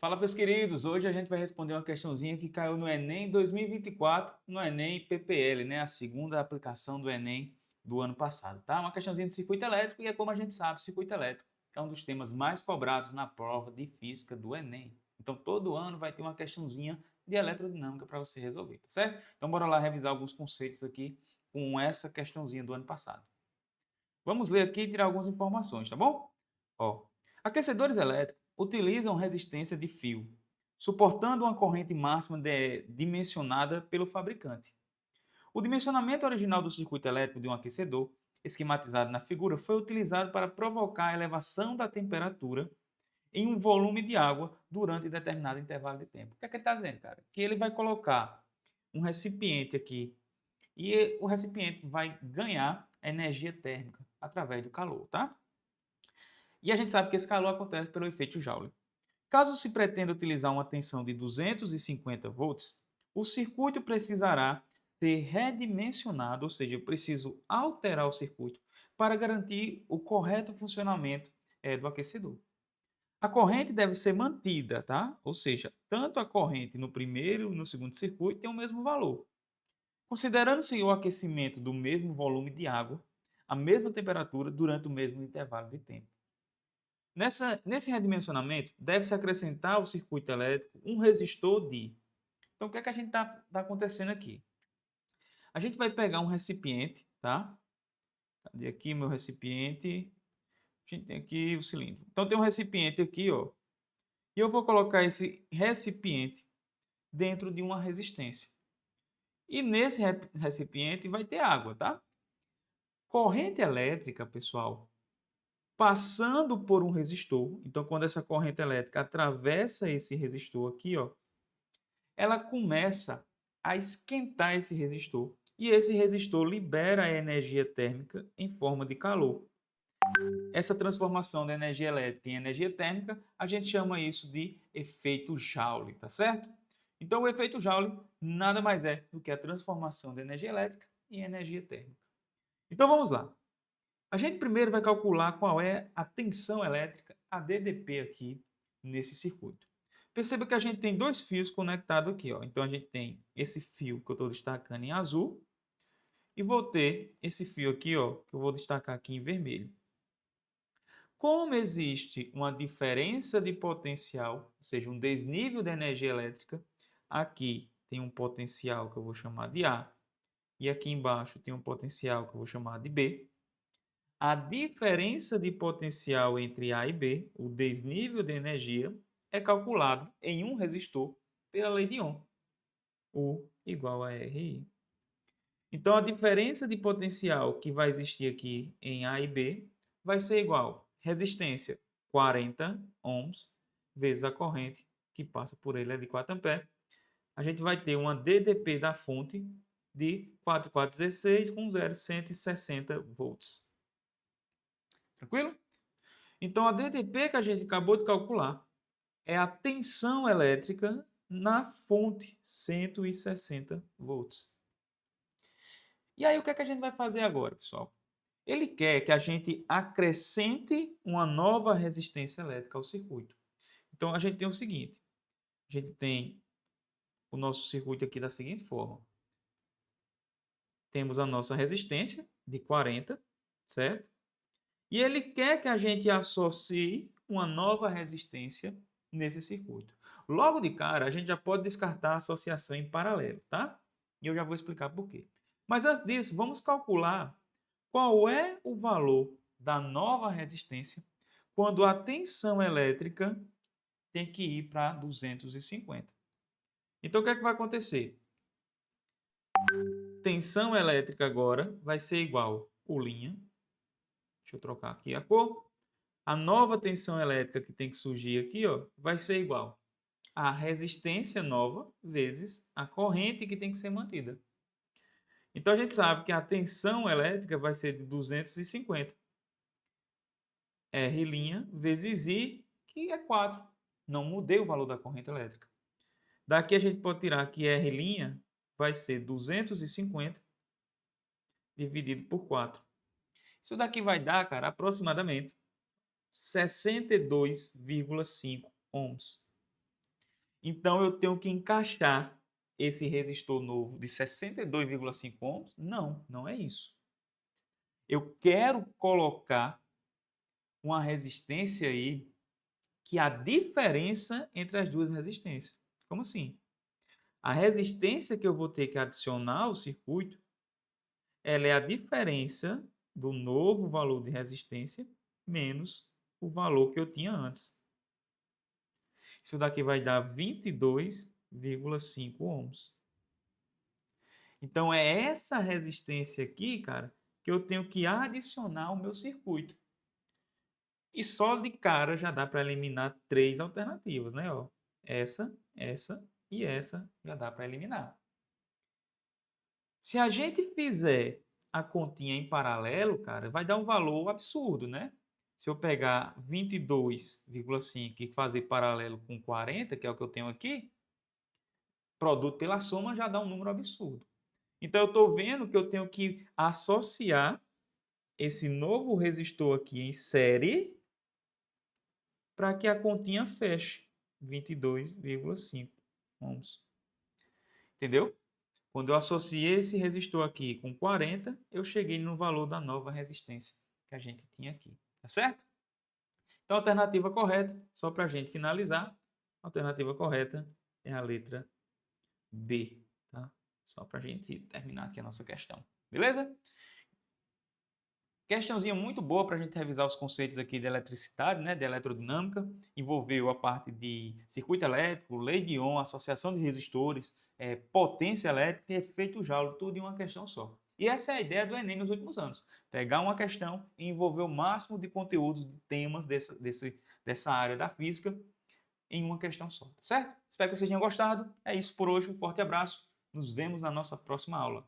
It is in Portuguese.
Fala, meus queridos! Hoje a gente vai responder uma questãozinha que caiu no Enem 2024, no Enem PPL, né? A segunda aplicação do Enem do ano passado, tá? Uma questãozinha de circuito elétrico e é como a gente sabe, circuito elétrico é um dos temas mais cobrados na prova de física do Enem. Então, todo ano vai ter uma questãozinha de eletrodinâmica para você resolver, tá certo? Então, bora lá revisar alguns conceitos aqui com essa questãozinha do ano passado. Vamos ler aqui e tirar algumas informações, tá bom? Ó, aquecedores elétricos utilizam resistência de fio, suportando uma corrente máxima dimensionada pelo fabricante. O dimensionamento original do circuito elétrico de um aquecedor, esquematizado na figura, foi utilizado para provocar a elevação da temperatura em um volume de água durante determinado intervalo de tempo. O que é que ele está dizendo, cara? Que ele vai colocar um recipiente aqui e o recipiente vai ganhar energia térmica através do calor, tá? E a gente sabe que esse calor acontece pelo efeito Joule. Caso se pretenda utilizar uma tensão de 250 volts, o circuito precisará ser redimensionado, ou seja, eu preciso alterar o circuito para garantir o correto funcionamento do aquecedor. A corrente deve ser mantida, tá? Ou seja, tanto a corrente no primeiro e no segundo circuito tem o mesmo valor. Considerando-se o aquecimento do mesmo volume de água, a mesma temperatura durante o mesmo intervalo de tempo. Nesse redimensionamento, deve-se acrescentar ao circuito elétrico um resistor de. Então, o que é que a gente está acontecendo aqui? A gente vai pegar um recipiente, tá? Cadê aqui meu recipiente? A gente tem aqui o cilindro. Então, tem um recipiente aqui, ó. E eu vou colocar esse recipiente dentro de uma resistência. E nesse recipiente vai ter água, tá? Corrente elétrica, pessoal, passando por um resistor. Então, quando essa corrente elétrica atravessa esse resistor aqui, ó, ela começa a esquentar esse resistor. E esse resistor libera a energia térmica em forma de calor. Essa transformação da energia elétrica em energia térmica, a gente chama isso de efeito Joule, tá certo? Então, o efeito Joule nada mais é do que a transformação da energia elétrica em energia térmica. Então, vamos lá. A gente primeiro vai calcular qual é a tensão elétrica, a DDP aqui, nesse circuito. Perceba que a gente tem dois fios conectados aqui, ó. Então, a gente tem esse fio que eu estou destacando em azul e vou ter esse fio aqui, ó, que eu vou destacar aqui em vermelho. Como existe uma diferença de potencial, ou seja, um desnível de energia elétrica, aqui tem um potencial que eu vou chamar de A e aqui embaixo tem um potencial que eu vou chamar de B. A diferença de potencial entre A e B, o desnível de energia, é calculado em um resistor pela lei de Ohm, U igual a RI. Então, a diferença de potencial que vai existir aqui em A e B vai ser igual a resistência 40 ohms vezes a corrente que passa por ele é de 4 amperes. A gente vai ter uma DDP da fonte de 4416 com 0,160 volts. Tranquilo? Então, a DDP que a gente acabou de calcular é a tensão elétrica na fonte 160 volts. E aí, o que é que a gente vai fazer agora, pessoal? Ele quer que a gente acrescente uma nova resistência elétrica ao circuito. Então, a gente tem o seguinte: a gente tem o nosso circuito aqui da seguinte forma. Temos a nossa resistência de 40, certo? E ele quer que a gente associe uma nova resistência nesse circuito. Logo de cara, a gente já pode descartar a associação em paralelo, tá? E eu já vou explicar por quê. Mas antes disso, vamos calcular qual é o valor da nova resistência quando a tensão elétrica tem que ir para 250. Então, o que é que vai acontecer? Tensão elétrica agora vai ser igual o linha. Deixa eu trocar aqui a cor. A nova tensão elétrica que tem que surgir aqui, ó, vai ser igual a resistência nova vezes a corrente que tem que ser mantida. Então, a gente sabe que a tensão elétrica vai ser de 250. R' vezes I, que é 4. Não mudei o valor da corrente elétrica. Daqui a gente pode tirar que R' vai ser 250 dividido por 4. Isso daqui vai dar, cara, aproximadamente 62,5 ohms. Então, eu tenho que encaixar esse resistor novo de 62,5 ohms? Não, não é isso. Eu quero colocar uma resistência aí que a diferença entre as duas resistências. Como assim? A resistência que eu vou ter que adicionar ao circuito, ela é a diferença do novo valor de resistência menos o valor que eu tinha antes. Isso daqui vai dar 22,5 ohms. Então, é essa resistência aqui, cara, que eu tenho que adicionar ao meu circuito. E só de cara já dá para eliminar 3 alternativas, né? Ó, essa e essa já dá para eliminar. Se a gente fizer a continha em paralelo, cara, vai dar um valor absurdo, né? Se eu pegar 22,5 e fazer paralelo com 40, que é o que eu tenho aqui, produto pela soma já dá um número absurdo. Então, eu estou vendo que eu tenho que associar esse novo resistor aqui em série para que a continha feche 22,5 ohms. Entendeu? Quando eu associei esse resistor aqui com 40, eu cheguei no valor da nova resistência que a gente tinha aqui. Tá certo? Então, a alternativa correta, só para a gente finalizar, a alternativa correta é a letra B. Tá? Só para a gente terminar aqui a nossa questão. Beleza? Questãozinha muito boa para a gente revisar os conceitos aqui de eletricidade, né, de eletrodinâmica. Envolveu a parte de circuito elétrico, lei de Ohm, associação de resistores, potência elétrica e efeito Joule, tudo em uma questão só. E essa é a ideia do Enem nos últimos anos. Pegar uma questão e envolver o máximo de conteúdos, de temas dessa área da física em uma questão só, tá certo? Espero que vocês tenham gostado. É isso por hoje, um forte abraço. Nos vemos na nossa próxima aula.